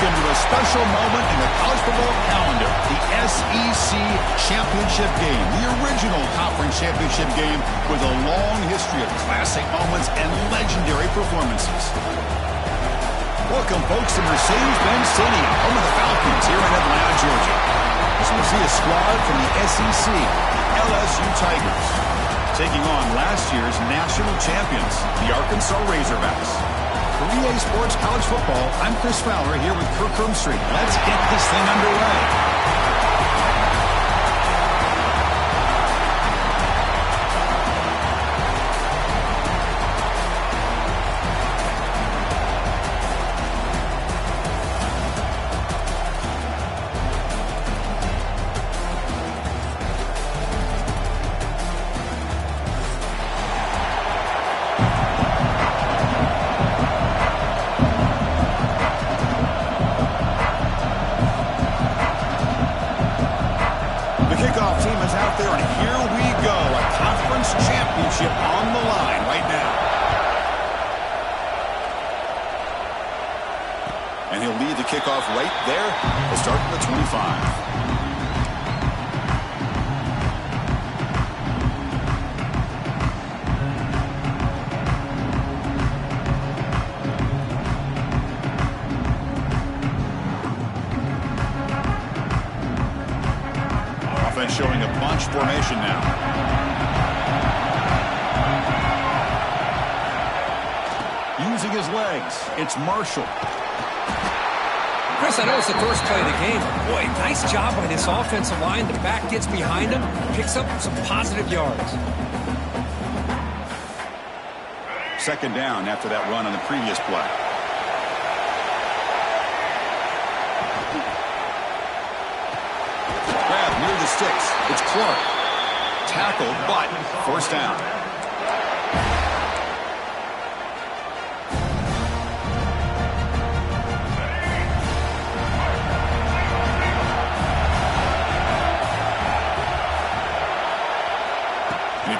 into a special moment in the college football calendar, the SEC Championship game, the original conference championship game with a long history of classic moments and legendary performances. Welcome, folks, to Mercedes-Benz Stadium, home of the Falcons here in Atlanta, Georgia. As we see a squad from the SEC, LSU Tigers, taking on last year's national champions, the Arkansas Razorbacks. For EA Sports College Football, I'm Chris Fowler here with Kirk Herbstreit. Let's get this thing underway. On the line right now. And he'll lead the kickoff right there. We'll start at the 25. Offense showing a bunch formation now. Using his legs, it's Marshall. Chris, I know it's the first play of the game. Boy, nice job by this offensive line. The back gets behind him, picks up some positive yards. Second down after that run on the previous play. Grab near the sticks. It's Clark. Tackled, but first down.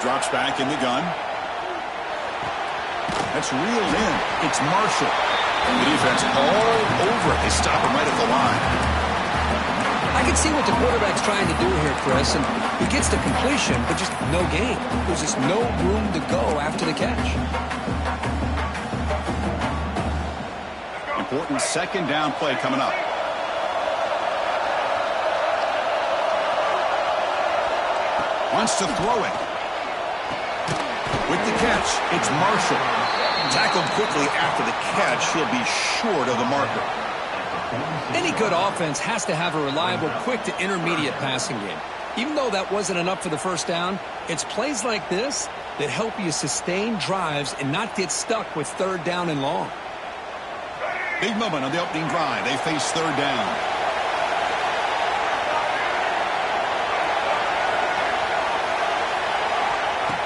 Drops back in the gun. That's reeled in. It's Marshall. And the defense all over it. They stop him right at the line. I can see what the quarterback's trying to do here, Chris. And he gets the completion, but just no gain. There's just no room to go after the catch. Important second down play coming up. Wants to throw it. With the catch, it's Marshall. Tackled quickly after the catch. He'll be short of the marker. Any good offense has to have a reliable, quick to intermediate passing game. Even though that wasn't enough for the first down, it's plays like this that help you sustain drives and not get stuck with third down and long. Big moment on the opening drive. They face third down.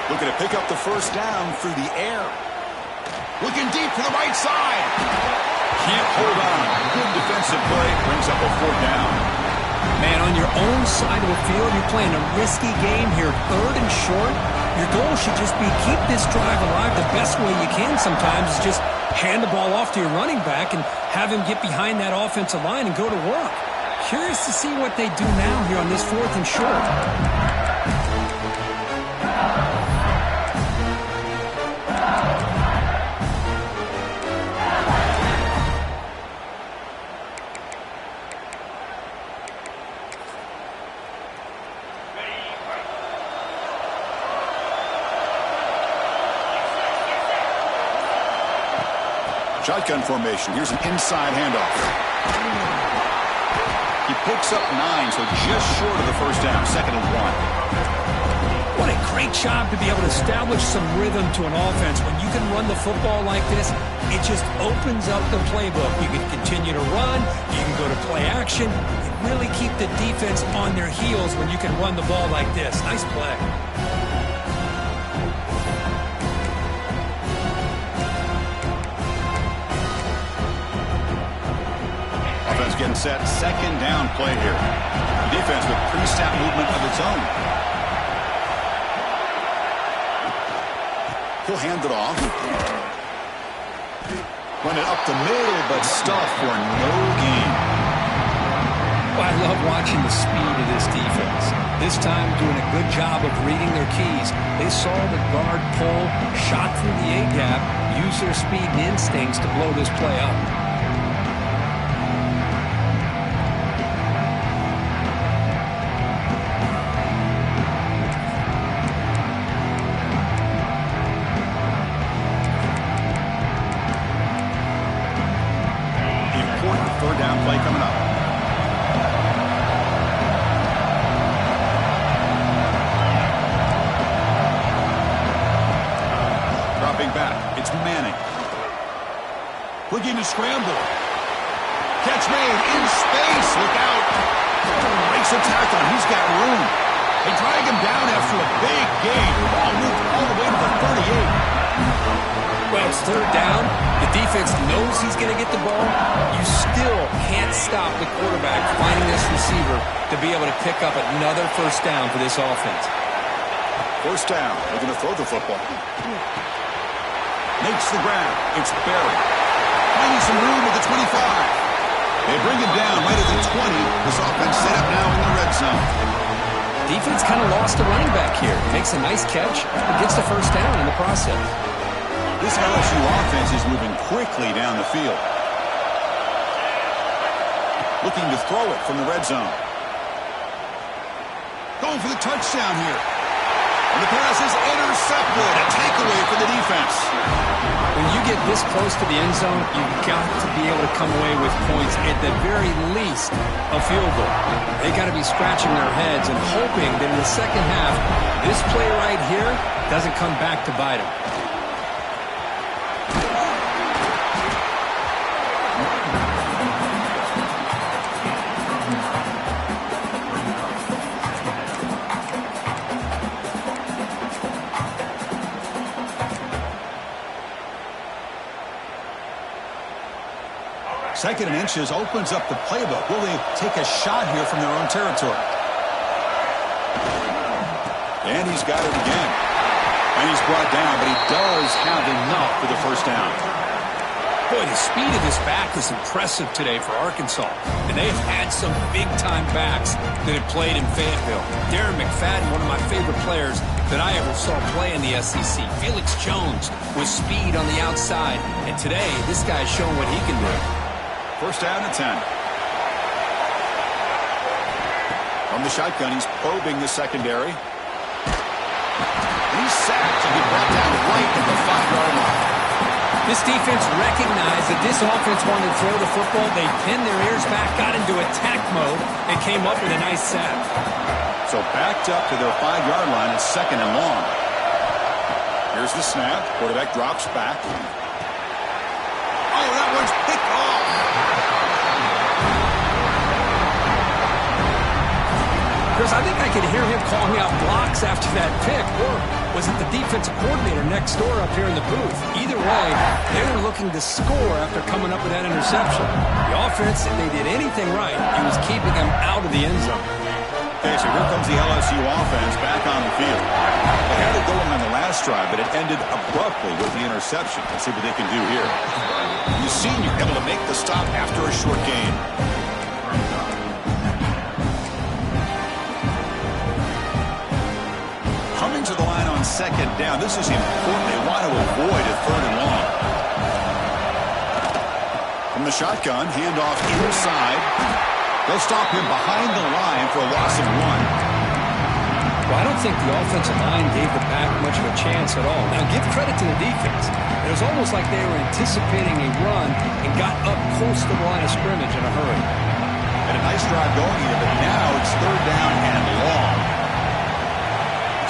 Looking to pick up the first down through the air. Looking deep to the right side. Can't hold on. Good defensive play. Brings up a fourth down. Man, on your own side of the field, you're playing a risky game here. Third and short. Your goal should just be keep this drive alive the best way you can sometimes is just hand the ball off to your running back and have him get behind that offensive line and go to work. Curious to see what they do now here on this fourth and short. Shotgun formation. Here's an inside handoff. He picks up 9, so just short of the first down. Second and 1. What a great job to be able to establish some rhythm to an offense. When you can run the football like this, it just opens up the playbook. You can continue to run. You can go to play action. You really keep the defense on their heels when you can run the ball like this. Nice play. Getting set, second down play here. The defense with pre-snap movement of its own. He'll hand it off. Run it up the middle, but stuffed for no gain. Well, I love watching the speed of this defense. This time doing a good job of reading their keys. They saw the guard pull, shot through the A-gap, used their speed and instincts to blow this play up. Important third down play coming up. Back. It's Manning. Looking to scramble. Catch made in space. Look out. Breaks a tackle. He's got room. They drag him down after a big gain. Ball moved all the way to the 38. Well, it's third down. The defense knows he's going to get the ball. You still can't stop the quarterback finding this receiver to be able to pick up another first down for this offense. First down. They're going to throw the football. Makes the grab. It's Barry. Finding some room at the 25. They bring him down right at the 20. This offense set up now in the red zone. Defense kind of lost a running back here. Makes a nice catch and gets the first down in the process. This LSU offense is moving quickly down the field. Looking to throw it from the red zone. Going for the touchdown here. And the pass is intercepted. A takeaway for the defense. When you get this close to the end zone, you've got to be able to come away with points, at the very least, a field goal. They got to be scratching their heads and hoping that in the second half, this play right here doesn't come back to bite them. Second and inches opens up the playbook. Will they take a shot here from their own territory? And he's got it again. And he's brought down, but he does have enough for the first down. Boy, the speed of this back is impressive today for Arkansas. And they've had some big-time backs that have played in Fayetteville. Darren McFadden, one of my favorite players that I ever saw play in the SEC. Felix Jones with speed on the outside. And today, this guy's showing what he can do. First down and 10. From the shotgun, he's probing the secondary. He's sacked and he's brought down right at the 5-yard line. This defense recognized that this offense wanted to throw the football. They pinned their ears back, got into attack mode, and came up with a nice sack. So backed up to their 5-yard line, it's second and long. Here's the snap. Quarterback drops back. Oh, that one's picked off. Chris, I think I could hear him calling out blocks after that pick. Or was it the defensive coordinator next door up here in the booth? Either way, they were looking to score after coming up with that interception. The offense, if they did anything right, it was keeping them out of the end zone. Okay, so here comes the LSU offense back on the field. They had it going on the last drive, but it ended abruptly with the interception. Let's see what they can do here. The senior able to make the stop after a short gain. Coming to the line on second down. This is important. They want to avoid a third and long. From the shotgun, handoff inside. They'll stop him behind the line for a loss of 1. Well, I don't think the offensive line gave the back much of a chance at all. Now, give credit to the defense. It was almost like they were anticipating a run and got up close to the line of scrimmage in a hurry. And a nice drive going here, but now it's third down and long.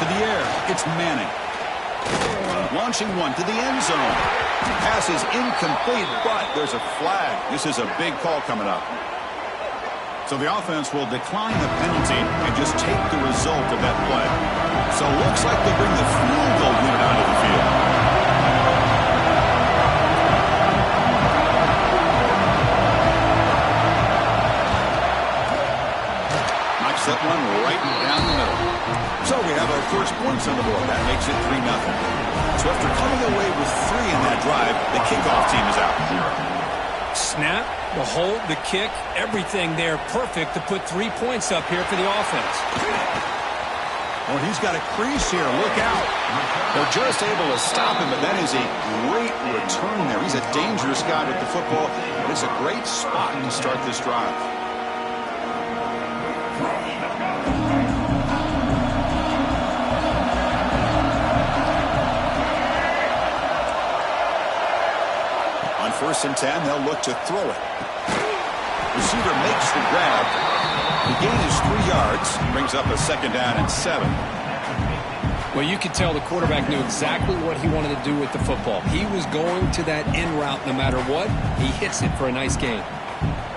To the air, it's Manning. Launching one to the end zone. Pass is incomplete, but there's a flag. This is a big call coming up. So the offense will decline the penalty and just take the result of that play. So it looks like they bring the field goal unit onto the field. Knocks that one right down the middle. So we have our first points on the board. That makes it 3-0. So after coming away with 3 in that drive, they kick kickoff team is out. Snap, the hold, the kick, everything there perfect to put 3 points up here for the offense. Well, he's got a crease here. Look out. They're just able to stop him, but that is a great return there. He's a dangerous guy with the football, and it's a great spot to start this drive. On 1st and 10, they'll look to throw it. Receiver makes the grab. The gain is 3 yards. Brings up a 2nd down and 7. Well, you could tell the quarterback knew exactly what he wanted to do with the football. He was going to that in route no matter what. He hits it for a nice gain.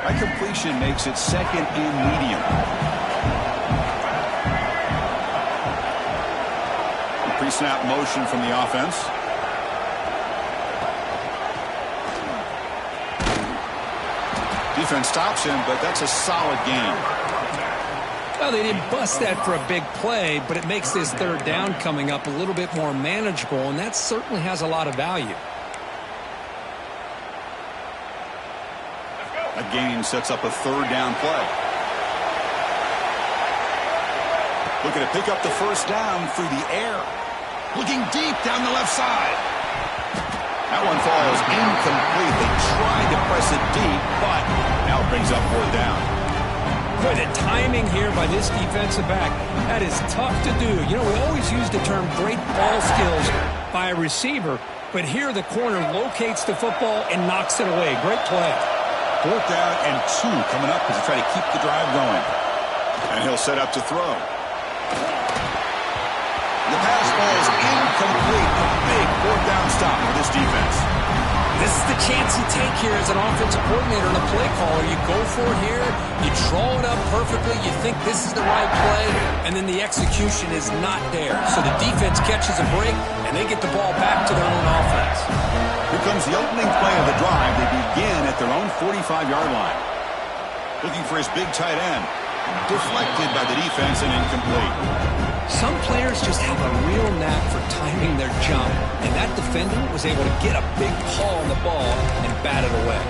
That completion makes it 2nd and medium. Pre-snap motion from the offense. Defense stops him, but that's a solid gain. Well, they didn't bust that for a big play, but it makes this 3rd down coming up a little bit more manageable, and that certainly has a lot of value. A gain sets up a 3rd down play. Looking to pick up the 1st down through the air. Looking deep down the left side. That one falls incomplete. They tried to press it deep, but now it brings up 4th down. Boy, the timing here by this defensive back, that is tough to do. You know, we always use the term great ball skills by a receiver, but here the corner locates the football and knocks it away. Great play. 4th down and 2 coming up as they try to keep the drive going. And he'll set up to throw. The pass ball is incomplete. A big 4th down stop for this defense. This is the chance you take here as an offensive coordinator and a play caller. You go for it here, you draw it up perfectly, you think this is the right play, and then the execution is not there. So the defense catches a break, and they get the ball back to their own offense. Here comes the opening play of the drive. They begin at their own 45-yard line. Looking for his big tight end. Deflected by the defense and incomplete. Some players just have a real knack for timing their jump, and that defender was able to get a big paw on the ball and bat it away.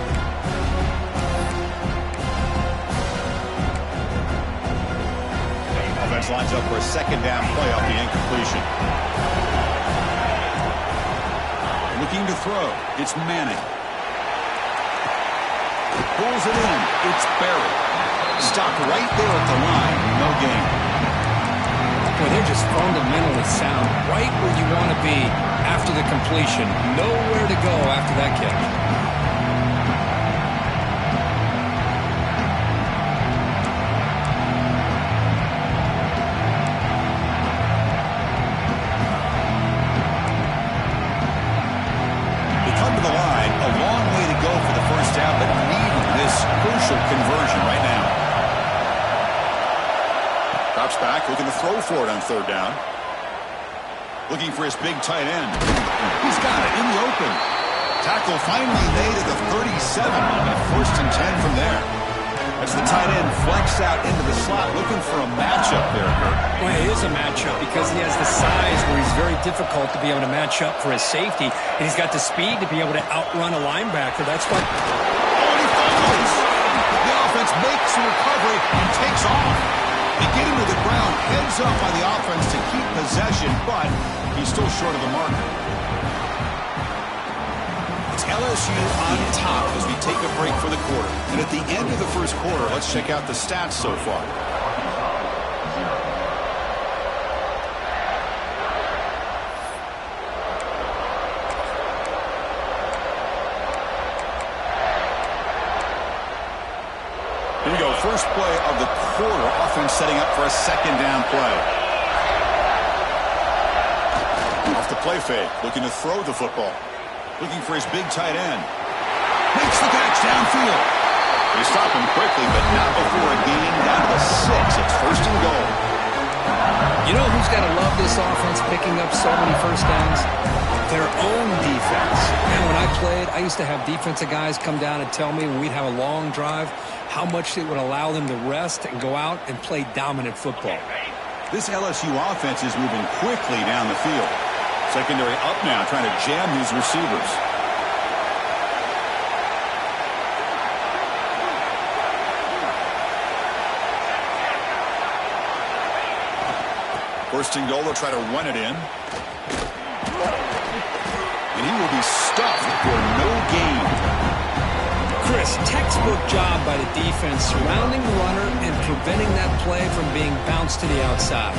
Offense lines up for a 2nd down play off the incompletion. Looking to throw. It's Manning. Pulls it in. It's Barry. Stopped right there at the line. No gain. Boy, they're just fundamentally sound right where you want to be after the completion. Nowhere to go after that catch. They come to the line. A long way to go for the 1st down, but needing this crucial conversion right now. Drops back, looking to throw for it on 3rd down. Looking for his big tight end. He's got it in the open. Tackle finally made at the 37. 1st and 10 from there. As the tight end flexed out into the slot, looking for a matchup there, Kurt. Well, it is a matchup because he has the size where he's very difficult to be able to match up for his safety, and he's got the speed to be able to outrun a linebacker. That's what... Oh, and he fumbles! The offense makes a recovery and takes off. They get him to the ground, heads up by the offense to keep possession, but he's still short of the mark. It's LSU on top as we take a break for the quarter. And at the end of the 1st quarter, let's check out the stats so far. Here we go, 1st play of the quarter. Offense setting up for a 2nd down play. Off the play fake, looking to throw the football. Looking for his big tight end. Makes the catch downfield. They stop him quickly, but not before a gain down to the 6. It's 1st and goal. You know who's got to love this offense picking up so many 1st downs? Their own defense. And when I played, I used to have defensive guys come down and tell me when we'd have a long drive how much it would allow them to rest and go out and play dominant football. This LSU offense is moving quickly down the field. Secondary up now, trying to jam these receivers. First and goal, they'll try to run it in. And he will be stuffed for no gain. Chris, textbook job by the defense surrounding the runner and preventing that play from being bounced to the outside.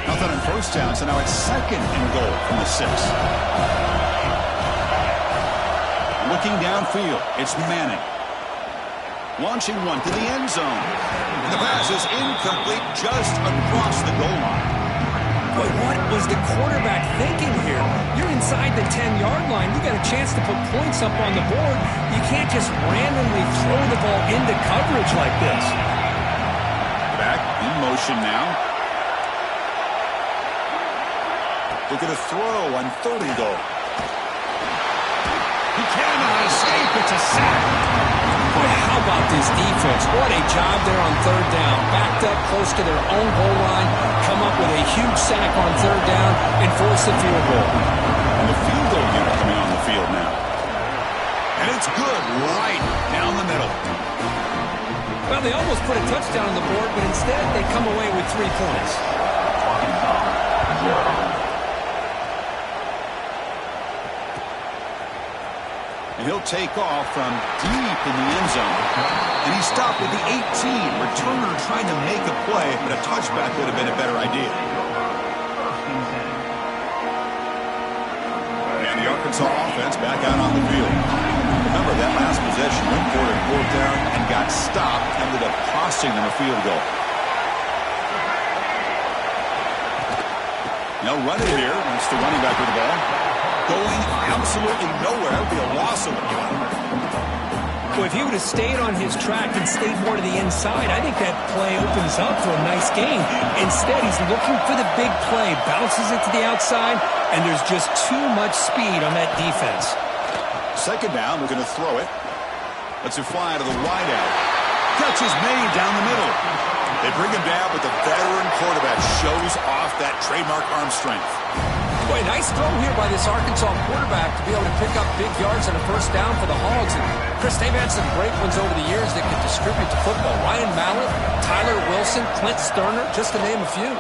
Nothing on first down, so now it's second and goal from the 6. Looking downfield, it's Manning. Launching one to the end zone. And the pass is incomplete just across the goal line. But what was the quarterback thinking here? You're inside the 10-yard line. You got a chance to put points up on the board. You can't just randomly throw the ball into coverage like this. Back in motion now. Look at a throw on third and goal. He cannot escape. It's a sack. Boy, how about this defense? What a job there on third down. Backed up close to their own goal line, come up with a huge sack on third down, and force the field goal. And the field goal unit coming on the field now. And it's good right down the middle. Well, they almost put a touchdown on the board, but instead they come away with 3 points. And he'll take off from deep in the end zone. And he stopped at the 18. Returner trying to make a play, but a touchback would have been a better idea. And the Arkansas offense back out on the field. Remember that last possession went for it 4th down and got stopped, ended up costing them a field goal. Now run it here. That's the running back with the ball. Going absolutely nowhere. That would be a loss of a play. Well, if he would have stayed on his track and stayed more to the inside, I think that play opens up for a nice gain. Instead, he's looking for the big play, bounces it to the outside, and there's just too much speed on that defense. Second down, they're going to throw it. Lets it fly to the wide out. Catch is made down the middle. They bring him down, but the veteran quarterback shows off that trademark arm strength. Boy, nice throw here by this Arkansas quarterback to be able to pick up big yards on a first down for the Hogs. And Chris, they've had some great ones over the years that could distribute the football. Ryan Mallett, Tyler Wilson, Clint Sterner, just to name a few.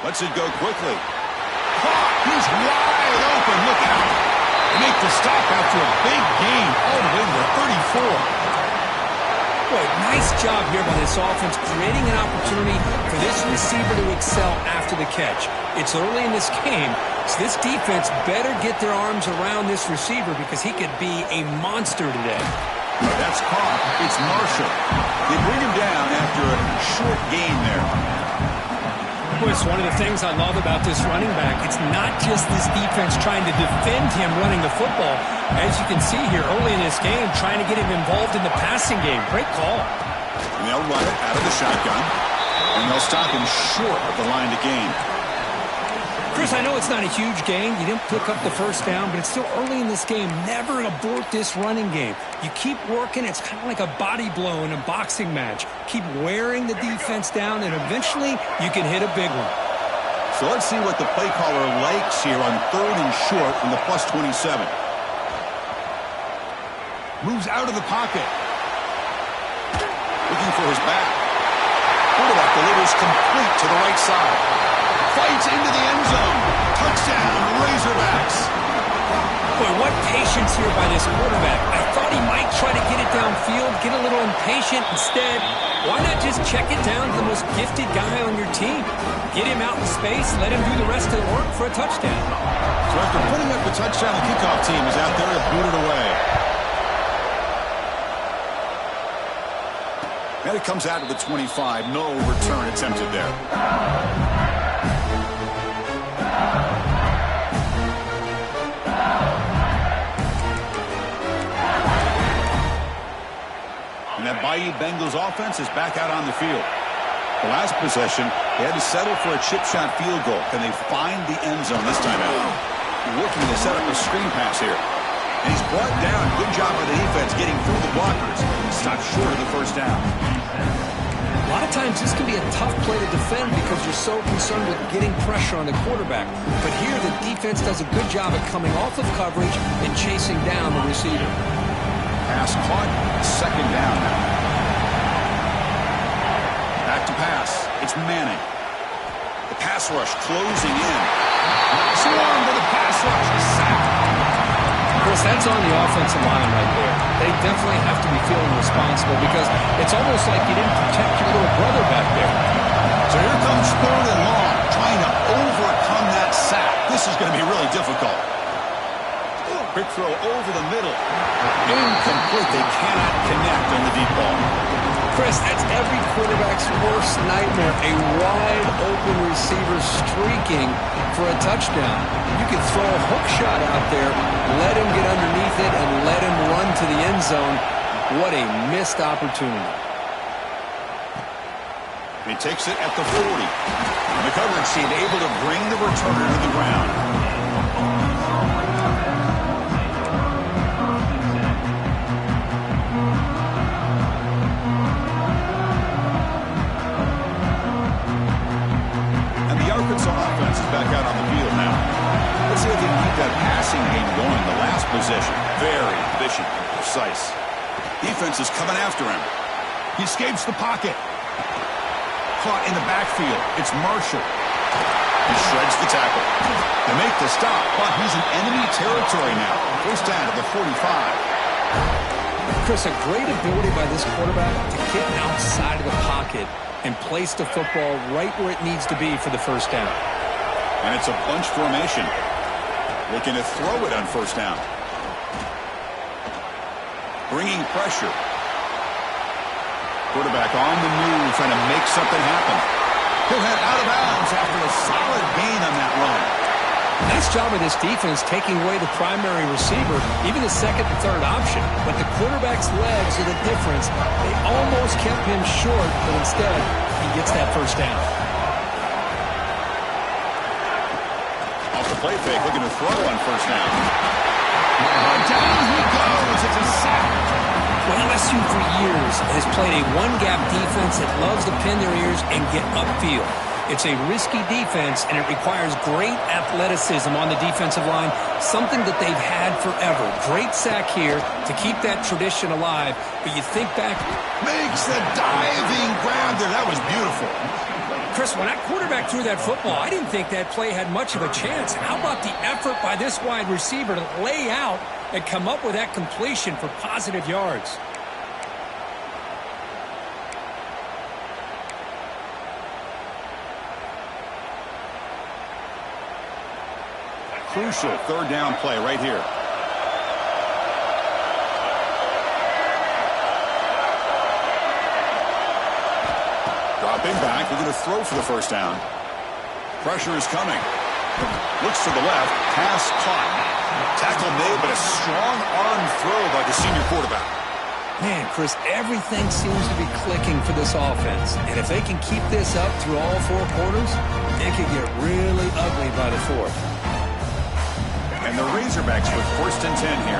Lets it go quickly. He's wide open. Look out. Make the stop after a big gain all the way to the 34. Boy, nice job here by this offense, creating an opportunity for this receiver to excel after the catch. It's early in this game, so this defense better get their arms around this receiver because he could be a monster today. That's caught. It's Marshall. They bring him down after a short gain there. Boy, it's one of the things I love about this running back. It's not just this defense trying to defend him running the football. As you can see here early in this game, trying to get him involved in the passing game. Great call. And they'll run it out of the shotgun. And they'll stop him short of the line to gain. Chris, I know it's not a huge gain. You didn't pick up the first down, but it's still early in this game. Never abort this running game. You keep working. It's kind of like a body blow in a boxing match. Keep wearing the defense down, and eventually you can hit a big one. So let's see what the play caller likes here on third and short from the +27. Moves out of the pocket. Looking for his back. Quarterback delivers complete to the right side. Fights into the end zone. Touchdown, Razorbacks. Boy, what patience here by this quarterback. I thought he might try to get it downfield, get a little impatient. Instead, why not just check it down to the most gifted guy on your team? Get him out in space, let him do the rest of the work for a touchdown. So after putting up the touchdown, the kickoff team is out there to boot it away. And it comes out to the 25. No return attempted there. And that Bayou Bengals offense is back out on the field. The last possession, they had to settle for a chip shot field goal. Can they find the end zone this time out? Working to set up a screen pass here. And he's brought down. Good job by the defense getting through the blockers. Stopped short of the first down. A lot of times this can be a tough play to defend because you're so concerned with getting pressure on the quarterback. But here the defense does a good job of coming off of coverage and chasing down the receiver. Pass caught, second down now. Back to pass. It's Manning. The pass rush closing in. Swarm to the pass rush. Sack. Chris, that's on the offensive line right there. They definitely have to be feeling responsible because it's almost like you didn't protect your little brother back there. So here comes third and long, trying to overcome that sack. This is going to be really difficult. Quick throw over the middle. Incomplete. They cannot connect on the deep ball. Chris, that's every quarterback's worst nightmare. A wide open receiver streaking for a touchdown. You could throw a hook shot out there, let him get underneath it, and let him run to the end zone. What a missed opportunity. He takes it at the 40. And the coverage team able to bring the returner to the ground. Offense is back out on the field now. Let's see if they can keep that passing game going. The last possession, very efficient and precise. Defense is coming after him. He escapes the pocket. Caught in the backfield. It's Marshall. He shreds the tackle. They make the stop, but he's in enemy territory now. First down at the 45. Chris, a great ability by this quarterback to get outside of the pocket and place the football right where it needs to be for the first down. And it's a bunch formation. Looking to throw it on first down. Bringing pressure. Quarterback on the move, trying to make something happen. He'll head out of bounds after a solid gain on that run. Nice job of this defense taking away the primary receiver, even the second and third option. But the quarterback's legs are the difference. They almost kept him short, but instead, he gets that first down. Off the play fake, looking to throw on first down. Down he goes. It's a sack. Well, LSU for years has played a one-gap defense that loves to pin their ears and get upfield. It's a risky defense, and it requires great athleticism on the defensive line, something that they've had forever. Great sack here to keep that tradition alive, but you think back. Makes the diving grab there. That was beautiful. Chris, when that quarterback threw that football, I didn't think that play had much of a chance. How about the effort by this wide receiver to lay out and come up with that completion for positive yards? Crucial third down play right here. Dropping back, we're going to throw for the first down. Pressure is coming. Looks to the left, pass caught. Tackle made, but a strong arm throw by the senior quarterback. Man, Chris, everything seems to be clicking for this offense. And if they can keep this up through all four quarters, it could get really ugly by the fourth. And the Razorbacks with first and 10 here.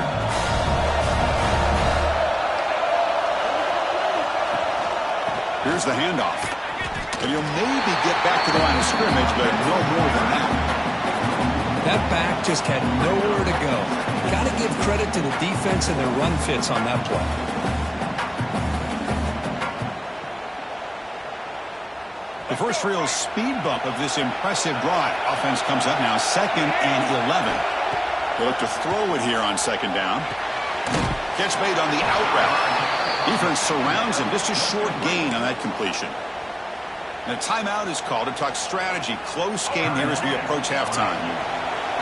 Here's the handoff. And you'll maybe get back to the line of scrimmage, but no more than that. That back just had nowhere to go. Got to give credit to the defense and their run fits on that play. The first real speed bump of this impressive drive. Offense comes up now, 2nd and 11. They look to throw it here on second down. Catch made on the out route. Defense surrounds him. Just a short gain on that completion. And a timeout is called to talk strategy. Close game here as we approach halftime.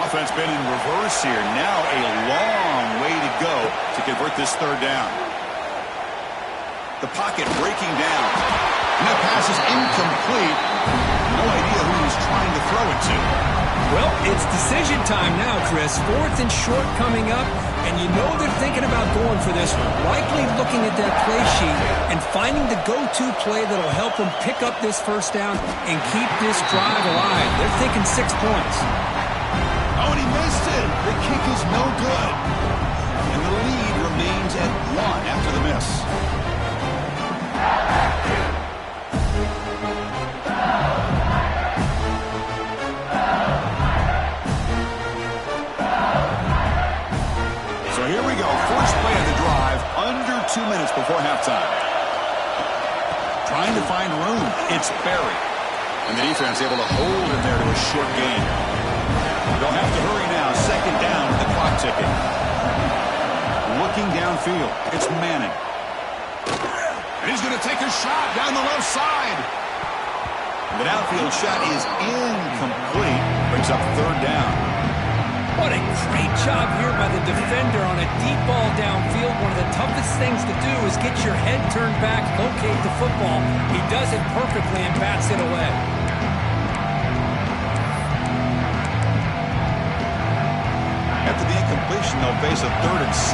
Offense been in reverse here. Now a long way to go to convert this third down. The pocket breaking down. And that pass is incomplete. No idea who he's trying to throw it to. Well, it's decision time now, Chris. 4th and short coming up, and you know they're thinking about going for this one. Likely looking at that play sheet and finding the go-to play that'll help them pick up this first down and keep this drive alive. They're thinking 6 points. Oh, and he missed it. The kick is no good. And the lead remains at 1 after the miss. halftime. Trying to find room. It's Barry. And the defense able to hold him there to a short gain. They'll have to hurry now. Second down with the clock ticking. Looking downfield. It's Manning. And he's going to take a shot down the left side. The downfield shot is incomplete. Brings up third down. What a great job here by the defender on a deep ball downfield. One of the toughest things to do is get your head turned back, locate the football. He does it perfectly and bats it away. After the incompletion, they'll face a 3rd and 6.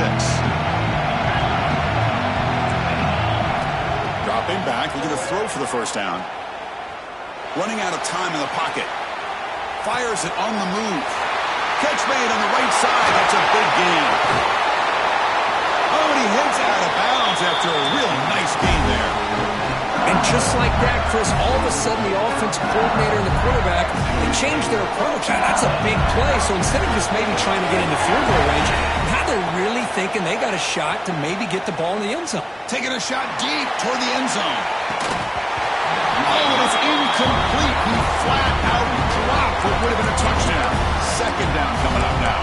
Dropping back, looking to throw for the first down. Running out of time in the pocket. Fires it on the move. Catch made on the right side. That's a big gain. Oh, and he heads out of bounds after a real nice gain there. And just like that, Chris, all of a sudden the offensive coordinator and the quarterback, they changed their approach. That's a big play. So instead of just maybe trying to get into field goal range, now they're really thinking they got a shot to maybe get the ball in the end zone. Taking a shot deep toward the end zone. Oh, it is incomplete. He flat out dropped what would have been a touchdown. Second down coming up now.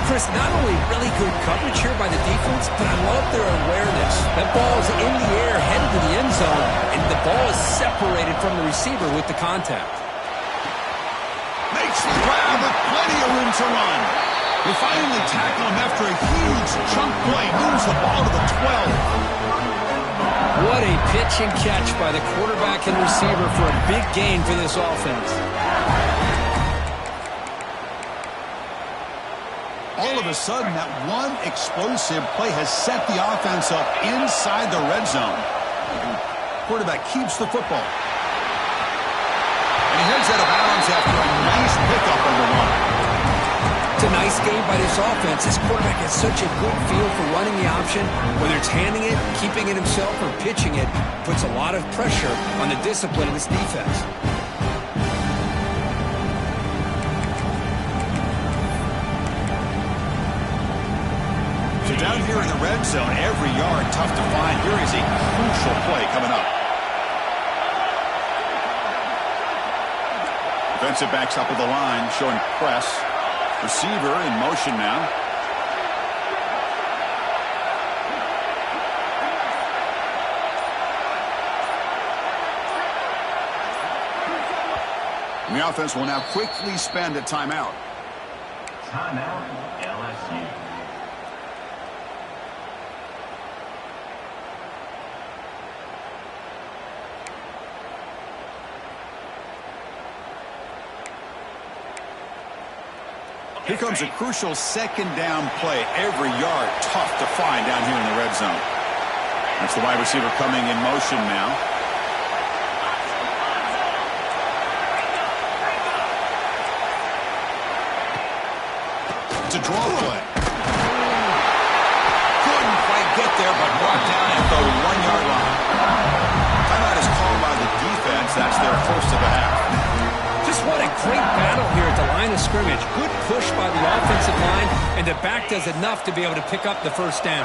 Chris, not only really good coverage here by the defense, but I love their awareness. That ball is in the air, headed to the end zone, and the ball is separated from the receiver with the contact. Makes the grab with plenty of room to run. They finally tackle him after a huge chunk play. Moves the ball to the 12. What a pitch and catch by the quarterback and receiver for a big gain for this offense. All of a sudden, that one explosive play has set the offense up inside the red zone. Quarterback keeps the football. And he heads out of bounds after a nice pickup on the run. It's a nice game by this offense. This quarterback has such a good feel for running the option. Whether it's handing it, keeping it himself, or pitching it, puts a lot of pressure on the discipline of this defense. So down here in the red zone, every yard tough to find. Here is a crucial play coming up. Defensive backs up with the line, showing press. Receiver in motion now. And the offense will now quickly spend a timeout. Timeout, LSU. Here comes a crucial second down play. Every yard tough to find down here in the red zone. That's the wide receiver coming in motion now. It's a draw play. Couldn't quite get there, but brought down at the 1-yard line. Timeout is called by the defense. That's their first of the half. Just what a great battle here at the line of scrimmage. Good push by the offensive line, and the back does enough to be able to pick up the first down.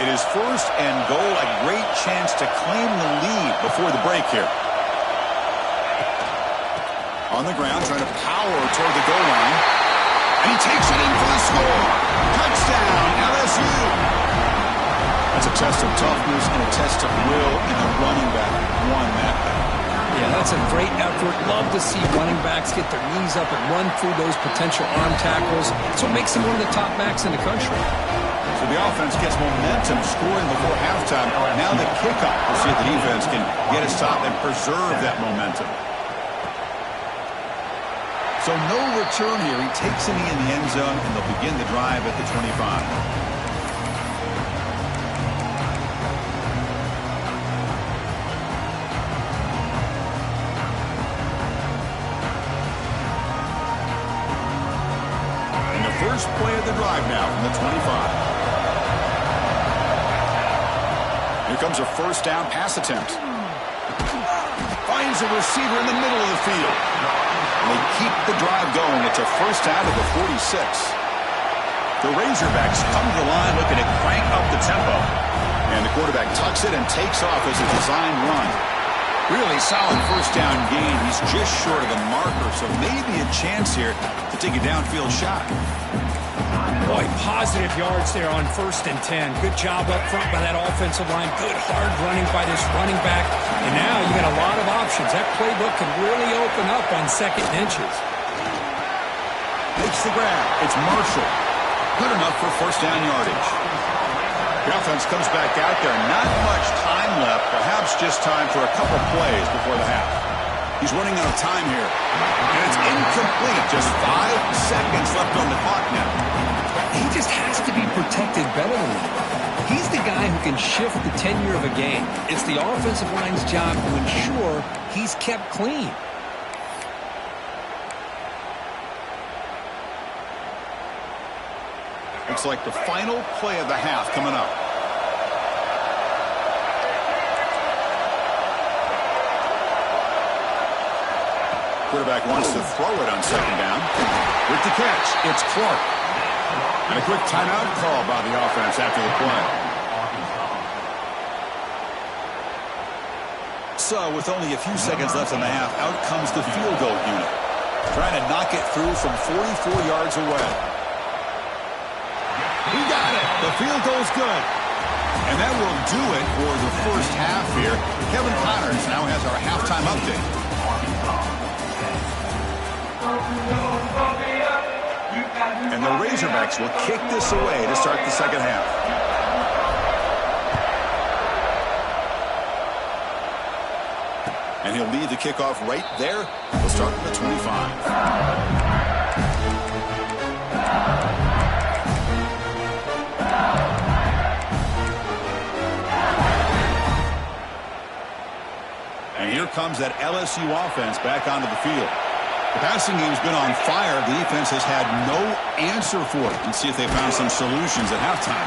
It is first and goal, a great chance to claim the lead before the break here. On the ground, trying to power toward the goal line. And he takes it in for the score. Touchdown, LSU. That's a test of toughness and a test of will, and the running back won that battle. Yeah, that's a great effort. Love to see running backs get their knees up and run through those potential arm tackles. That's what makes them one of the top backs in the country. So the offense gets momentum, scoring before halftime. Now the kickoff. We'll see if the defense can get a stop and preserve that momentum. So no return here. He takes a knee in the end zone, and they'll begin the drive at the 25. First play of the drive now from the 25. Here comes a first down pass attempt. Finds a receiver in the middle of the field. And they keep the drive going. It's a first down at the 46. The Razorbacks come to the line looking to crank up the tempo. And the quarterback tucks it and takes off as a designed run. Really solid first down gain. He's just short of the marker, so maybe a chance here to take a downfield shot. Boy, positive yards there on 1st and 10. Good job up front by that offensive line. Good hard running by this running back. And now you got a lot of options. That playbook can really open up on 2nd and inches. Makes the grab. It's Marshall. Good enough for first down yardage. The offense comes back out there. Not much time left. Perhaps just time for a couple plays before the half. He's running out of time here. And it's incomplete. Just 5 seconds left on the clock now. He just has to be protected better than that. He's the guy who can shift the tenure of a game. It's the offensive line's job to ensure he's kept clean. Looks like the final play of the half coming up. Quarterback wants to throw it on 2nd down. With the catch, it's Clark. And a quick timeout call by the offense after the play. So with only a few seconds left in the half, out comes the field goal unit. Trying to knock it through from 44 yards away. He got it. The field goal's good. And that will do it for the first half here. Kevin Connors now has our halftime update. And the Razorbacks will kick this away to start the second half. And he'll lead the kickoff right there. He'll start at the 25. And here comes that LSU offense back onto the field. The passing game's been on fire. The defense has had no answer for it. Let's see if they found some solutions at halftime.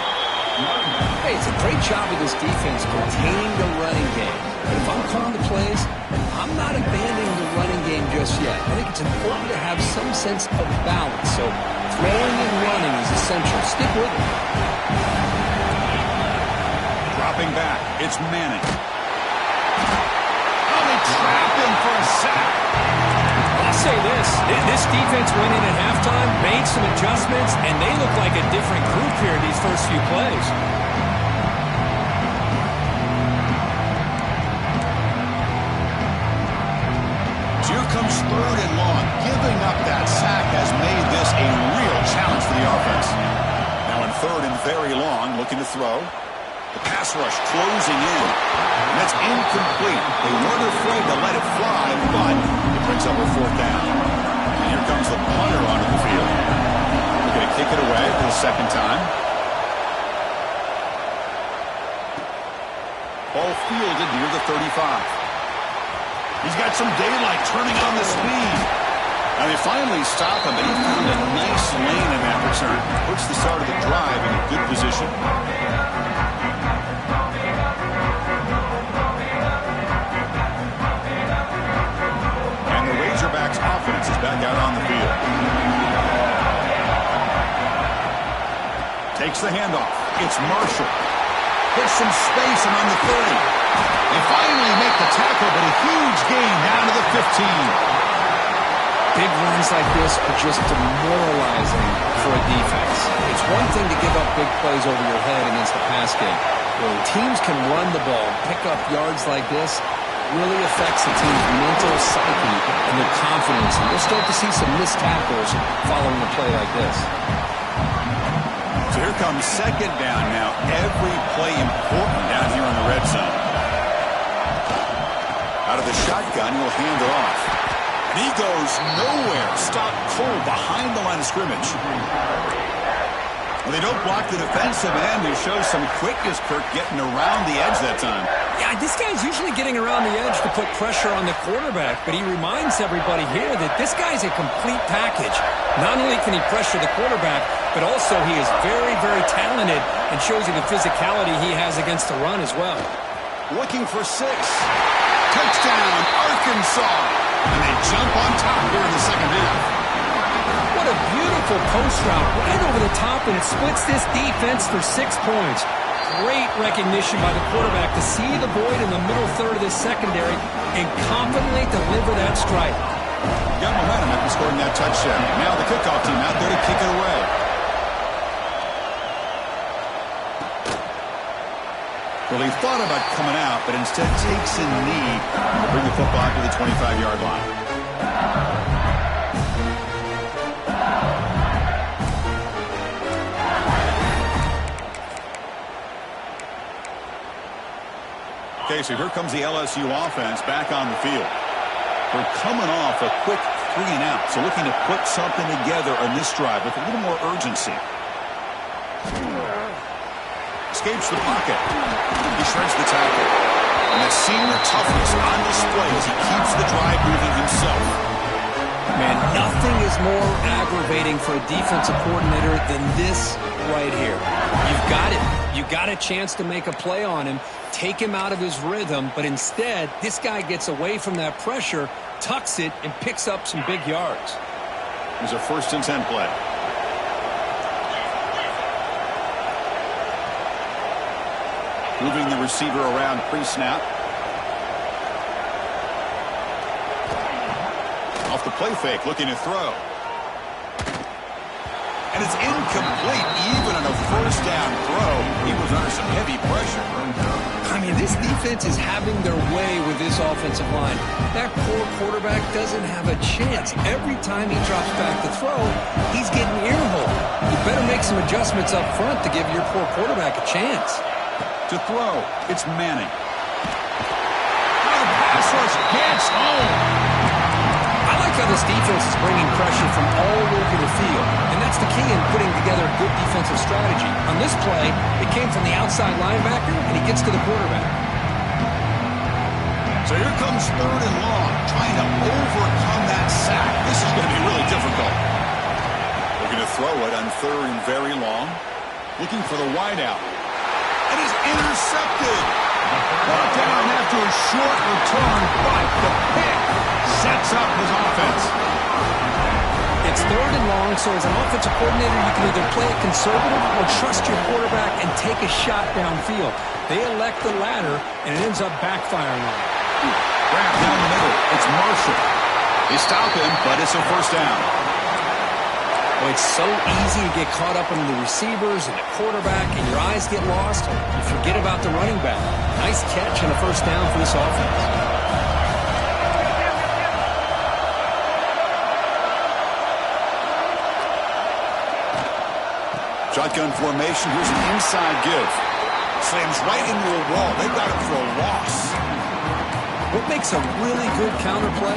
Hey, it's a great job of this defense containing the running game. But if I'm calling the plays, I'm not abandoning the running game just yet. I think it's important to have some sense of balance. So throwing and running is essential. Stick with it. Dropping back, it's Manning. Oh, they trap him for a sack. I'll say this defense went in at halftime, made some adjustments, and they look like a different group here in these first few plays. So here comes 3rd and long. Giving up that sack has made this a real challenge for the offense. Now in 3rd and very long, looking to throw. The pass rush closing in. And that's incomplete. They weren't afraid to let it fly, but it brings up a 4th down. And here comes the punter onto the field. They're going to kick it away for the 2nd time. Ball fielded near the 35. He's got some daylight turning on the speed. And they finally stop him, but he found a nice lane in that return. Puts the start of the drive in a good position. Offense is back out on the field. Takes the handoff. It's Marshall. Puts some space and on the 30. They finally make the tackle, but a huge gain down to the 15. Big runs like this are just demoralizing for a defense. It's one thing to give up big plays over your head against the pass game. When teams can run the ball, pick up yards like this, really affects the team's mental psyche and their confidence. And we'll start to see some missed tackles following a play like this. So here comes 2nd down now. Every play important down here in the red zone. Out of the shotgun, he'll hand it off. And he goes nowhere. Stopped cold behind the line of scrimmage. Well, they don't block the defensive end, who shows some quickness, Kirk, getting around the edge that time. Yeah, this guy's usually getting around the edge to put pressure on the quarterback, but he reminds everybody here that this guy's a complete package. Not only can he pressure the quarterback, but also he is very, very talented and shows you the physicality he has against the run as well. Looking for 6. Touchdown, Arkansas. And they jump on top here in the second half. What a beautiful post route right over the top, and it splits this defense for 6 points. Great recognition by the quarterback to see the void in the middle third of this secondary and confidently deliver that strike. Got momentum after scoring that touchdown. Now the kickoff team out there to kick it away. Well, he thought about coming out, but instead takes a knee to bring the football to the 25-yard line. Okay, so here comes the LSU offense back on the field. They're coming off a quick 3-and-out, so looking to put something together on this drive with a little more urgency. Escapes the pocket. He shreds the tackle. And the senior toughness on display as he keeps the drive moving himself. Man, nothing is more aggravating for a defensive coordinator than this right here. You've got it. You got a chance to make a play on him, take him out of his rhythm, but instead, this guy gets away from that pressure, tucks it, and picks up some big yards. Here's a 1st and 10 play. Moving the receiver around pre-snap. Off the play fake, looking to throw. And it's incomplete, even on a 1st down throw. He was under some heavy pressure. I mean, this defense is having their way with this offensive line. That poor quarterback doesn't have a chance. Every time he drops back to throw, he's getting earholed. You better make some adjustments up front to give your poor quarterback a chance. To throw, it's Manning. The pass rush gets home. I like how this defense is bringing pressure from all over the field, and that's the key in putting together a good defensive strategy. On this play, it came from the outside linebacker, and he gets to the quarterback. So here comes 3rd and long, trying to overcome that sack. This is going to be really difficult. Looking to throw it on 3rd and very long. Looking for the wideout. And is intercepted. Brought down after a short return, but the pick sets up his offense. It's 3rd and long, so as an offensive coordinator, you can either play it conservative or trust your quarterback and take a shot downfield. They elect the latter, and it ends up backfiring on them. Grab down the middle. It's Marshall. They stop him, but it's a 1st down. Well, it's so easy to get caught up in the receivers and the quarterback, and your eyes get lost. You forget about the running back. Nice catch and a 1st down for this offense. Shotgun formation. Here's an inside give. Slams right into a wall. They've got him for a loss. What makes a really good counterplay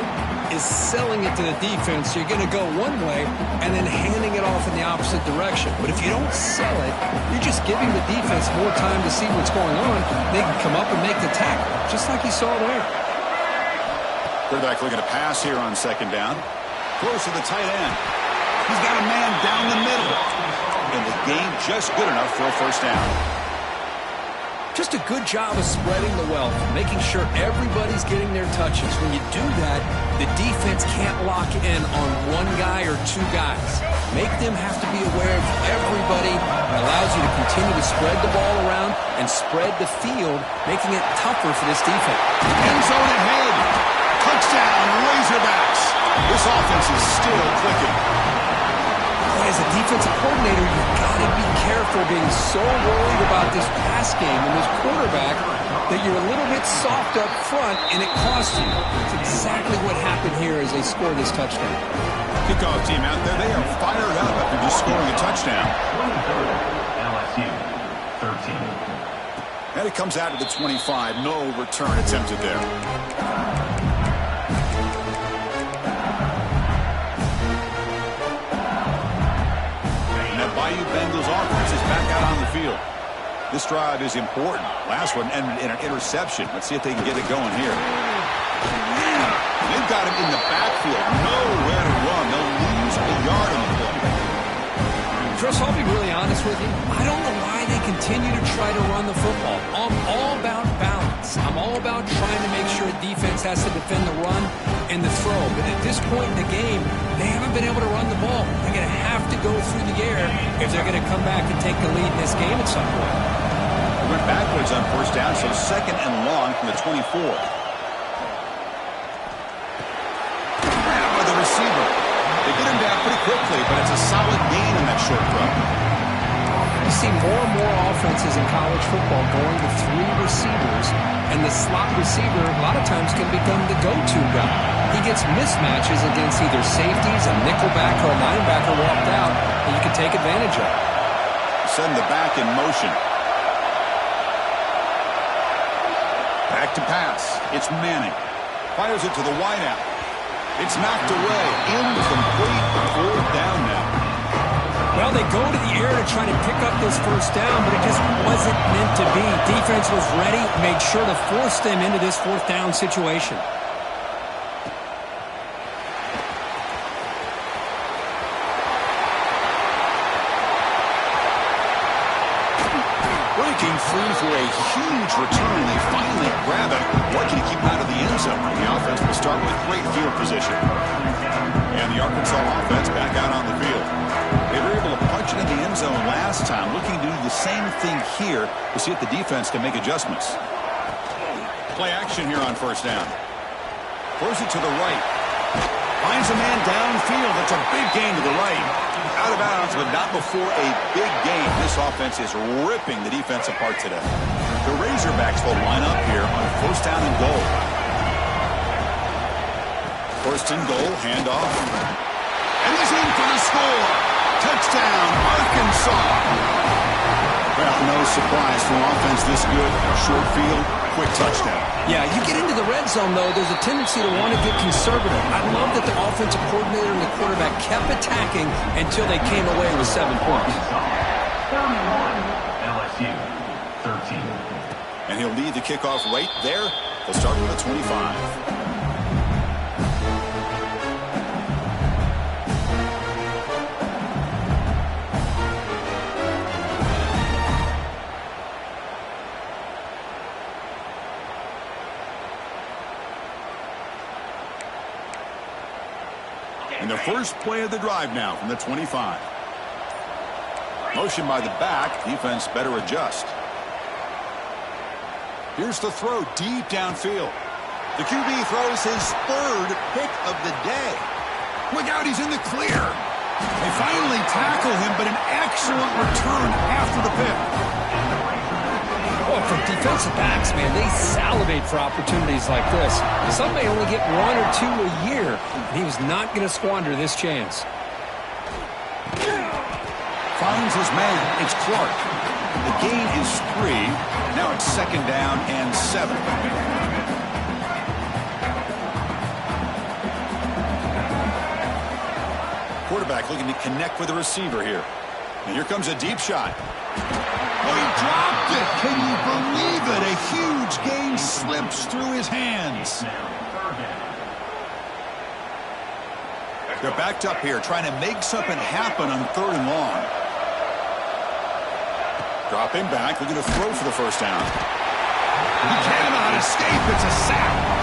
is selling it to the defense. So you're going to go one way and then handing it off in the opposite direction. But if you don't sell it, you're just giving the defense more time to see what's going on. They can come up and make the tackle, just like you saw there. Quarterback looking to pass here on 2nd down. Close to the tight end. He's got a man down the middle. And the game just good enough for a 1st down. Just a good job of spreading the wealth, making sure everybody's getting their touches. When you do that, the defense can't lock in on one guy or 2 guys. Make them have to be aware of everybody. It allows you to continue to spread the ball around and spread the field, making it tougher for this defense. End zone ahead. Touchdown, Razorbacks. This offense is still clicking. As a defensive coordinator, you've got to be careful being so worried about this pass game and this quarterback that you're a little bit soft up front, and it costs you. It's exactly what happened here as they scored this touchdown. Kickoff team out there, they are fired up after just scoring a touchdown. LSU 13. And it comes out to the 25. No return attempted there. Bayou Bengals offense is back out on the field. This drive is important. Last one ended in an interception. Let's see if they can get it going here. They've got him in the backfield. Nowhere to run. They'll lose a yard on the play. Chris, I'll be really honest with you. I don't know why they continue to try to run the football. I'm all about balance. I'm all about trying to make sure a defense has to defend the run and the throw. But at this point in the game, they haven't been able to run the ball. They're going to have to go through the air if they're going to come back and take the lead in this game at some point. went backwards on first down, so second and long from the 24. Grabbed by the receiver. They get him down pretty quickly, but it's a solid gain in that short throw. You see more and more offenses in college football going with 3 receivers, and the slot receiver a lot of times can become the go-to guy. He gets mismatches against either safeties, a nickelback, or a linebacker walked out that you can take advantage of. Send the back in motion. Back to pass. It's Manning. Fires it to the wideout. It's knocked away. Incomplete. 4th down now. Well, they go to the air to try to pick up this first down, but it just wasn't meant to be. Defense was ready, made sure to force them into this 4th down situation. Breaking free for a huge return. They finally grab it, working to keep him out of the end zone. The offense will start with great field position. And the Arkansas offense back out on the field. They were able to punch it in the end zone last time, looking to do the same thing here to see if the defense can make adjustments. Play action here on first down. Throws it to the right. Finds a man downfield. That's a big gain to the right. Out of bounds, but not before a big gain. This offense is ripping the defense apart today. The Razorbacks will line up here on first down and goal. First and goal, handoff. And he's in for the score. Touchdown, Arkansas. Well, no surprise for an offense this good. Short field, quick touchdown. Yeah, you get into the red zone, though, there's a tendency to want to get conservative. I love that the offensive coordinator and the quarterback kept attacking until they came away with 7 points. 31, LSU, 13. And he'll lead the kickoff right there. They'll start with a 25. And the first play of the drive now from the 25. Motion by the back. Defense better adjust. Here's the throw deep downfield. The QB throws his 3rd pick of the day. Look out, he's in the clear. They finally tackle him, but an excellent return after the pick. Well, for defensive backs, man, they salivate for opportunities like this. Some may only get 1 or 2 a year, and he was not going to squander this chance. Finds his man. It's Clark. The gain is 3. Now it's 2nd down and 7. Quarterback looking to connect with the receiver here. And here comes a deep shot. Oh, he dropped it. Can you believe it? A huge gain slips through his hands. They're backed up here, trying to make something happen on 3rd and long. Dropping back, looking to throw for the first down. He cannot escape. It's a sack.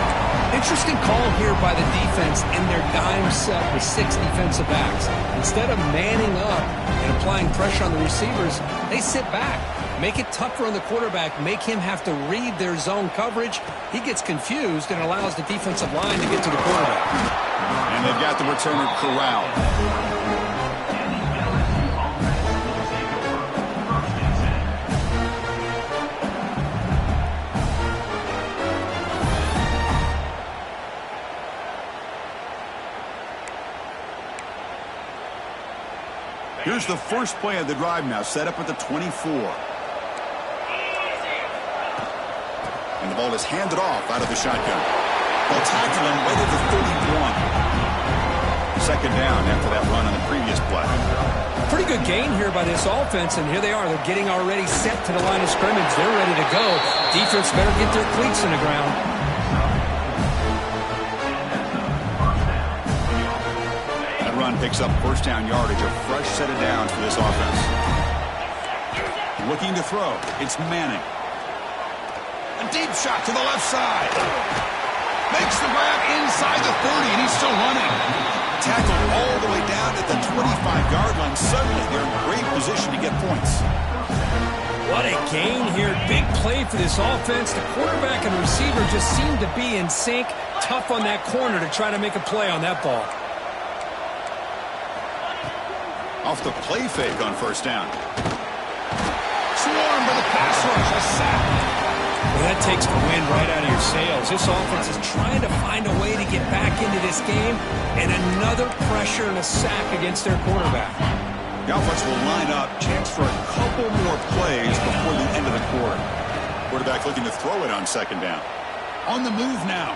Interesting call here by the defense in their dime set with 6 defensive backs. Instead of manning up and applying pressure on the receivers, they sit back, make it tougher on the quarterback, make him have to read their zone coverage. He gets confused and allows the defensive line to get to the quarterback. And they've got the returner corralled. Here's the first play of the drive now, set up at the 24. And the ball is handed off out of the shotgun. They'll tackle him right at the 31. 2nd down after that run on the previous play. Pretty good gain here by this offense, and here they are. They're getting already set to the line of scrimmage. They're ready to go. Defense better get their cleats in the ground. Picks up first down yardage, a fresh set of downs for this offense. Looking to throw. It's Manning. A deep shot to the left side. Makes the grab inside the 30, and he's still running. Tackled all the way down at the 25-yard line. Suddenly, they're in great position to get points. What a gain here. Big play for this offense. The quarterback and receiver just seem to be in sync. Tough on that corner to try to make a play on that ball. Off the play fake on first down. Swarmed by the pass rush. A sack. Well, that takes the wind right out of your sails. This offense is trying to find a way to get back into this game, and another pressure and a sack against their quarterback. The offense will line up. Chance for a couple more plays before the end of the quarter. Quarterback looking to throw it on second down. On the move now.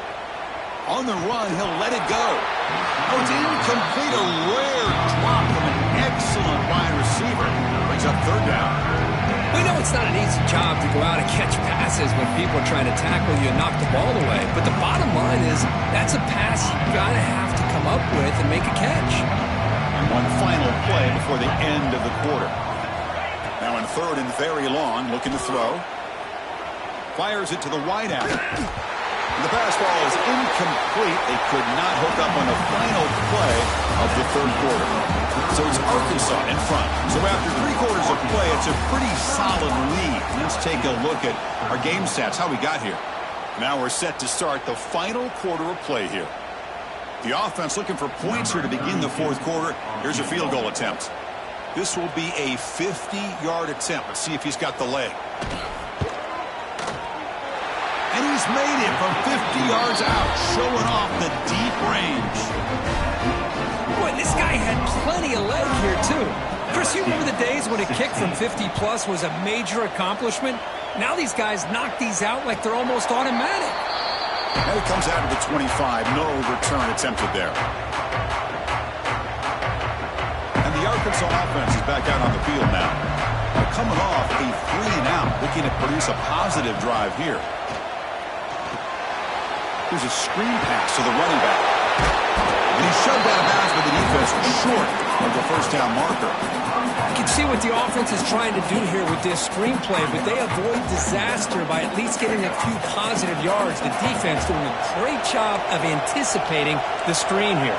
On the run, he'll let it go. Oh, it's incomplete. A rare drop from an excellent wide receiver. Brings up third down. We know it's not an easy job to go out and catch passes when people are trying to tackle you and knock the ball away. But the bottom line is that's a pass you've got to have to come up with and make a catch. And one final play before the end of the quarter. Now in third and very long, looking to throw. Fires it to the wideout. The pass ball is incomplete. They could not hook up on the final play of the third quarter. So it's Arkansas in front. So after 3 quarters of play, it's a pretty solid lead. Let's take a look at our game stats, how we got here. Now we're set to start the final quarter of play here. The offense looking for points here to begin the fourth quarter. Here's a field goal attempt. This will be a 50-yard attempt. Let's see if he's got the leg. And he's made it from 50 yards out, showing off the deep range. Boy, this guy had plenty of leg here, too. Chris, you remember the days when a kick from 50-plus was a major accomplishment? Now these guys knock these out like they're almost automatic. And it comes out of the 25. No return attempted there. And the Arkansas offense is back out on the field now. They're coming off a 3-and-out, looking to produce a positive drive here. Here's a screen pass to the running back. And he's shoved out of bounds, but the defense was short of the first down marker. You can see what the offense is trying to do here with this screenplay, but they avoid disaster by at least getting a few positive yards. The defense doing a great job of anticipating the screen here.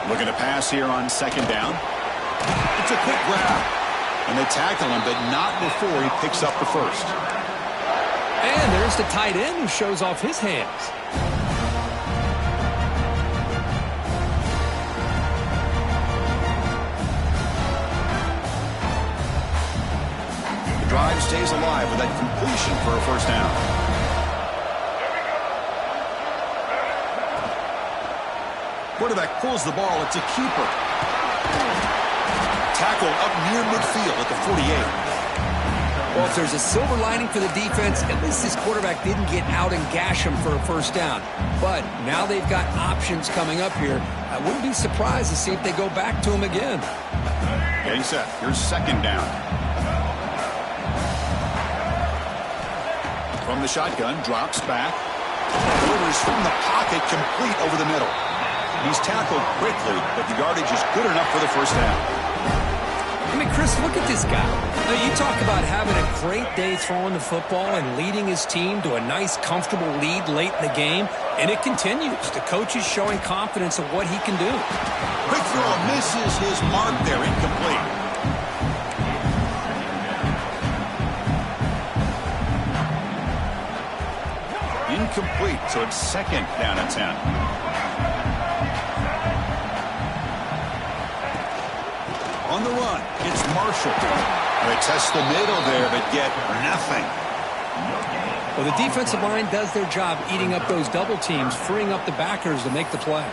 Looking to pass here on second down. It's a quick grab. And they tackle him, but not before he picks up the first. And there's the tight end who shows off his hands. The drive stays alive with that completion for a first down. Quarterback pulls the ball. It's a keeper. Tackle up near midfield at the 48. Well, if there's a silver lining for the defense, at least this quarterback didn't get out and gash him for a first down. But now they've got options coming up here. I wouldn't be surprised to see if they go back to him again. Getting set. Here's second down. From the shotgun, drops back. Delivers from the pocket, complete over the middle. He's tackled quickly, but the yardage is good enough for the first down. I mean, Chris, look at this guy. Now, you talk about having a great day throwing the football and leading his team to a nice, comfortable lead late in the game, and it continues. The coach is showing confidence of what he can do. Quick throw misses his mark there, incomplete. Incomplete, so it's second down and 10. On the run, it's Marshall. They test the middle there, but get nothing. Well, the defensive line does their job eating up those double teams, freeing up the backers to make the play.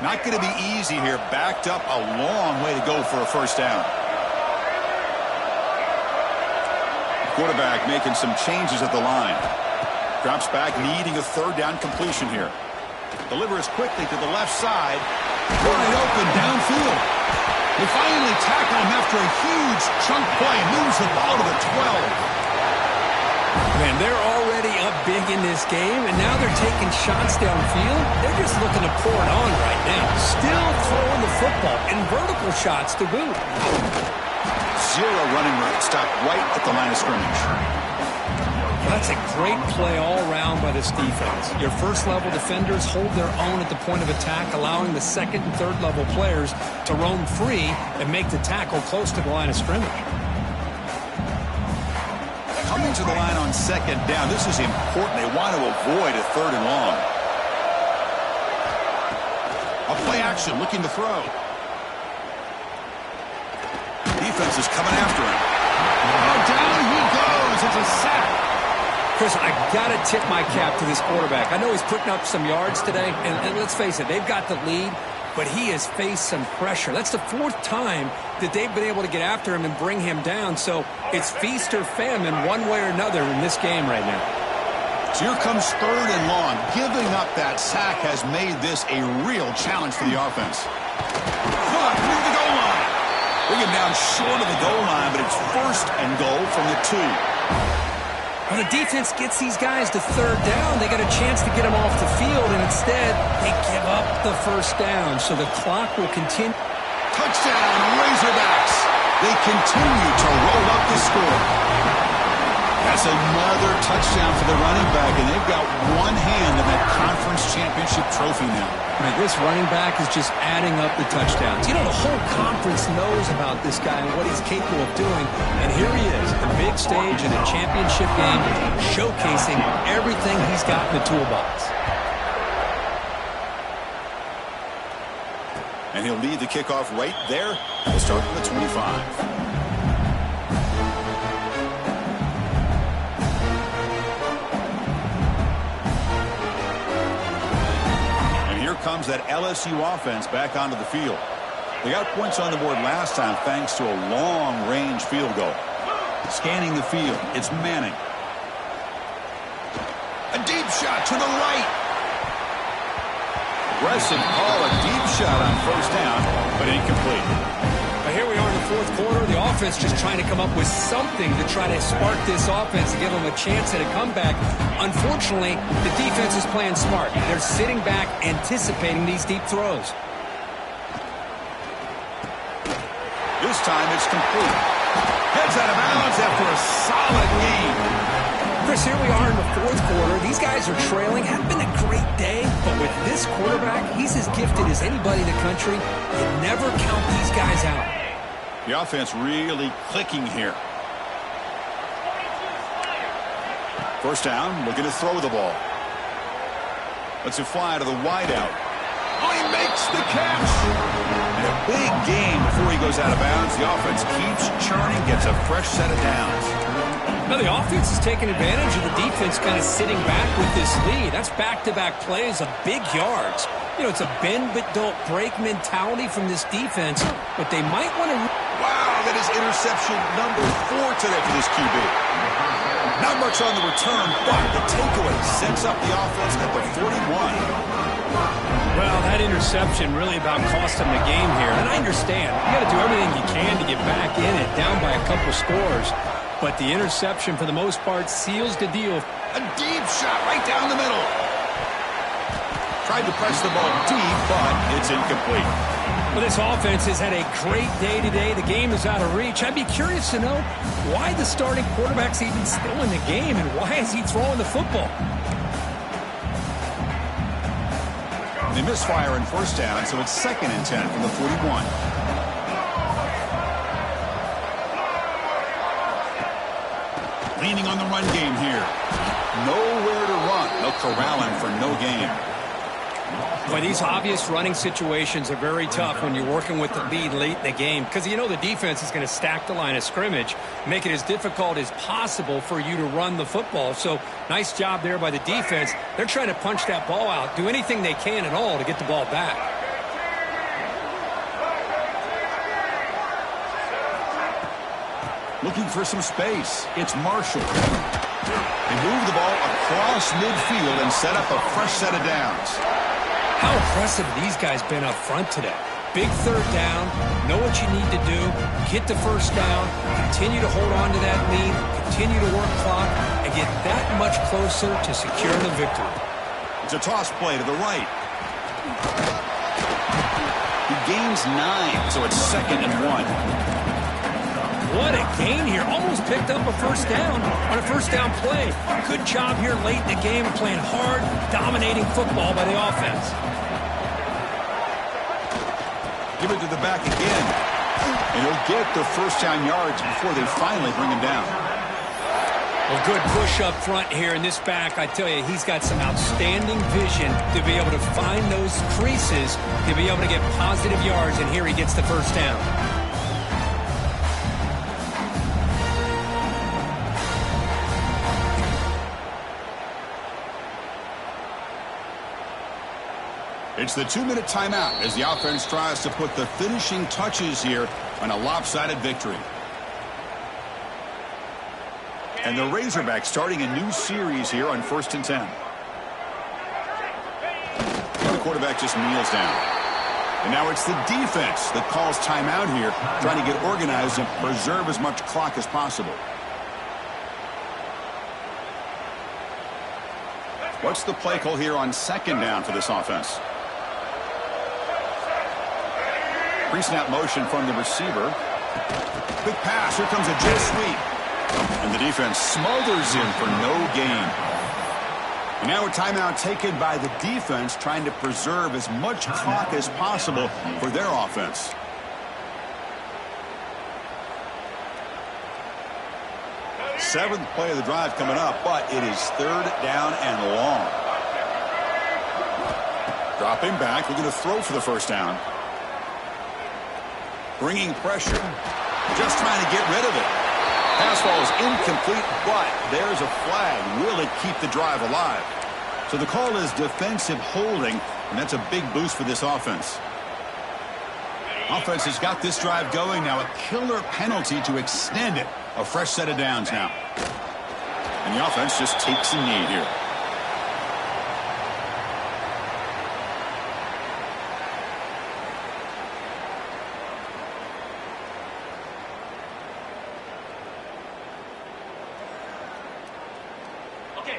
Not going to be easy here. Backed up a long way to go for a first down. Quarterback making some changes at the line. Drops back, needing a third down completion here. Delivers quickly to the left side. Wide open downfield. They finally tackle him after a huge chunk play. Moves the ball to the 12. Man, they're already up big in this game, and now they're taking shots downfield. They're just looking to pour it on right now. Still throwing the football, and vertical shots to boot. zero running room. Stopped right at the line of scrimmage. That's a great play all around by this defense. Your first-level defenders hold their own at the point of attack, allowing the second and third-level players to roam free and make the tackle close to the line of scrimmage. Coming to the line on second down, this is important. They want to avoid a third and long. A play action, looking to throw. Defense is coming after him. Oh, down he goes. It's a sack. Chris, I got to tip my cap to this quarterback. I know he's putting up some yards today, and let's face it, they've got the lead, but he has faced some pressure. That's the fourth time that they've been able to get after him and bring him down, so it's feast or famine one way or another in this game right now. So here comes third and long. Giving up that sack has made this a real challenge for the offense. Caught near the goal line. Bring him down short of the goal line, but it's first and goal from the 2. When the defense gets these guys to third down, they got a chance to get them off the field, and instead they give up the first down. So the clock will continue. Touchdown, Razorbacks. They continue to roll up the score. That's another touchdown for the running back, and they've got one hand in that conference championship trophy now. Man, this running back is just adding up the touchdowns. You know, the whole conference knows about this guy and what he's capable of doing. And here he is, the big stage in a championship game, showcasing everything he's got in the toolbox. And he'll lead the kickoff right there. We'll start from the 25. Comes that LSU offense back onto the field. They got points on the board last time thanks to a long-range field goal. Scanning the field, it's Manning. A deep shot to the right. Aggressive call, a deep shot on first down, but incomplete. But here we are in the fourth quarter. The offense just trying to come up with something to try to spark this offense to give them a chance at a comeback. Unfortunately, the defense is playing smart. They're sitting back, anticipating these deep throws. This time it's complete. Heads out of bounds after a solid game. Chris, here we are in the fourth quarter. These guys are trailing. Hadn't been a great day, but with this quarterback, he's as gifted as anybody in the country. You never count these guys out. The offense really clicking here. First down, looking to throw the ball. Lets it fly to the wideout. Oh, he makes the catch! And a big game before he goes out of bounds. The offense keeps churning, gets a fresh set of downs. Now the offense is taking advantage of the defense kind of sitting back with this lead. That's back-to-back plays of big yards. You know, it's a bend but don't break mentality from this defense, but they might want to... Wow, that is interception number 4 today for this QB. Not much on the return, but the takeaway sets up the offense at the 41. Well, that interception really about cost them the game here. And I understand. You got to do everything you can to get back in it, down by a couple scores. But the interception, for the most part, seals the deal. A deep shot right down the middle. Tried to press the ball deep, but it's incomplete. Well, this offense has had a great day today. The game is out of reach. I'd be curious to know why the starting quarterback's even still in the game and why is he throwing the football? They misfire in first down, so it's 2nd and 10 from the 41. Leaning on the run game here. Nowhere to run. They'll corral him for no gain. But these obvious running situations are very tough when you're working with the lead late in the game because you know the defense is going to stack the line of scrimmage, make it as difficult as possible for you to run the football. So nice job there by the defense. They're trying to punch that ball out, do anything they can at all to get the ball back. Looking for some space. It's Marshall. They move the ball across midfield and set up a fresh set of downs. How impressive have these guys been up front today? Big third down, know what you need to do, get the first down, continue to hold on to that lead, continue to work clock, and get that much closer to securing the victory. It's a toss play to the right. He gains 9, so it's 2nd and 1. What a gain here. Almost picked up a first down on a first down play. Good job here late in the game of playing hard, dominating football by the offense. Give it to the back again. And he'll get the first down yards before they finally bring him down. Well, good push up front here in this back. I tell you, he's got some outstanding vision to be able to find those creases, to be able to get positive yards, and here he gets the first down. It's the 2-minute timeout as the offense tries to put the finishing touches here on a lopsided victory. And the Razorbacks starting a new series here on 1st and 10. And the quarterback just kneels down. And now it's the defense that calls timeout here, trying to get organized and preserve as much clock as possible. What's the play call here on 2nd down for this offense? Pre-snap motion from the receiver. Quick pass. Here comes a jet sweep. And the defense smothers him for no gain. And now a timeout taken by the defense, trying to preserve as much clock as possible for their offense. Seventh play of the drive coming up, but it is 3rd down and long. Dropping back, looking to throw for the first down. Bringing pressure. Just trying to get rid of it. Pass ball is incomplete, but there's a flag. Will it keep the drive alive? So the call is defensive holding, and that's a big boost for this offense. Offense has got this drive going now. A killer penalty to extend it. A fresh set of downs now. And the offense just takes a knee here.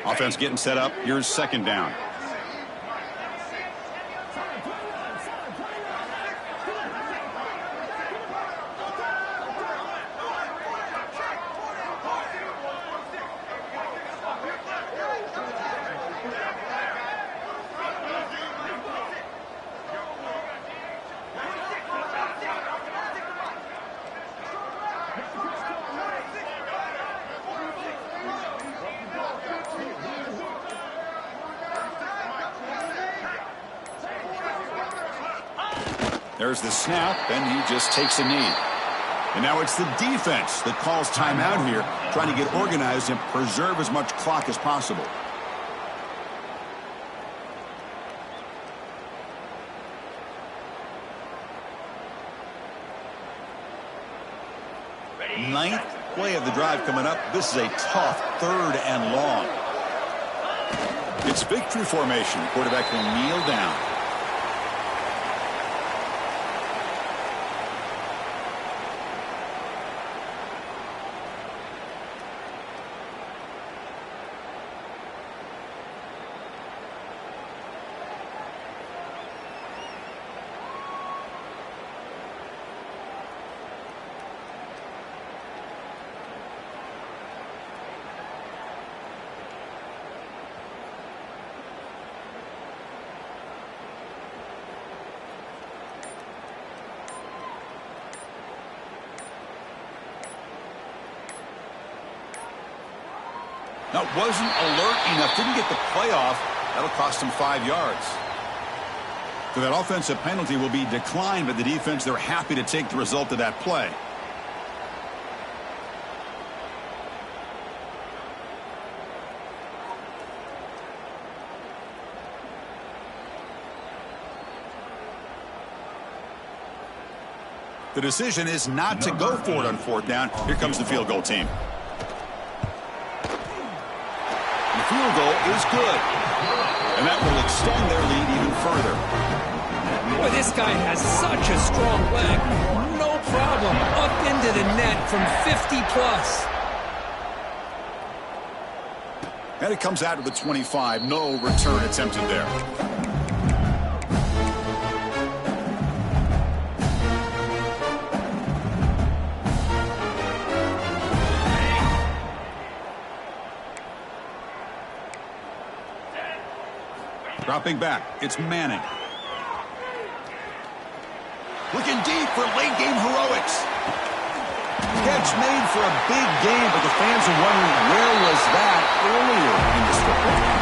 Offense getting set up. Here's 2nd down. There's the snap, and he just takes a knee. And now it's the defense that calls timeout here, trying to get organized and preserve as much clock as possible. Ninth play of the drive coming up. This is a tough 3rd and long. It's victory formation. Quarterback will kneel down. Now, wasn't alert enough, didn't get the play off. That'll cost him 5 yards. So that offensive penalty will be declined by the defense. They're happy to take the result of that play. The decision is not to go for it on 4th down. Here comes the field goal team. Field goal is good. And that will extend their lead even further. Boy, this guy has such a strong leg. No problem. Up into the net from 50 plus. And it comes out of the 25. No return attempted there. Dropping back, it's Manning. Looking deep for late-game heroics. Catch made for a big game, but the fans are wondering where was that earlier in this football game.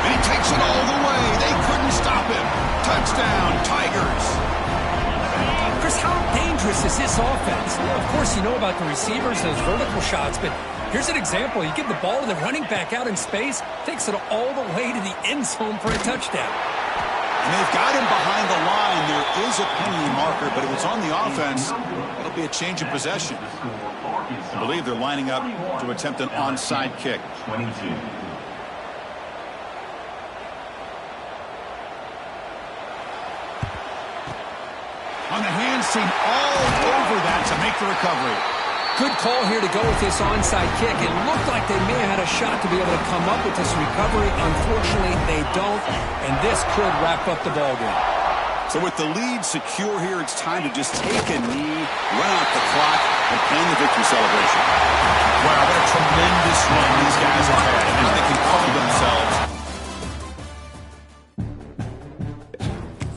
And he takes it all the way. They couldn't stop him. Touchdown, Tigers. Chris, how dangerous is this offense? Of course, you know about the receivers, those vertical shots, but here's an example. You give the ball to the running back out in space, takes it all the way to the end zone for a touchdown. And they've got him behind the line. There is a penalty marker, but if it's on the offense, it'll be a change of possession. I believe they're lining up to attempt an onside kick. 22. On the hands team all over that to make the recovery. Good call here to go with this onside kick. It looked like they may have had a shot to be able to come up with this recovery. Unfortunately, they don't, and this could wrap up the ballgame. So with the lead secure here, it's time to just take a knee, run out the clock, and plan the victory celebration. Wow, what a tremendous run these guys have had. And if they can call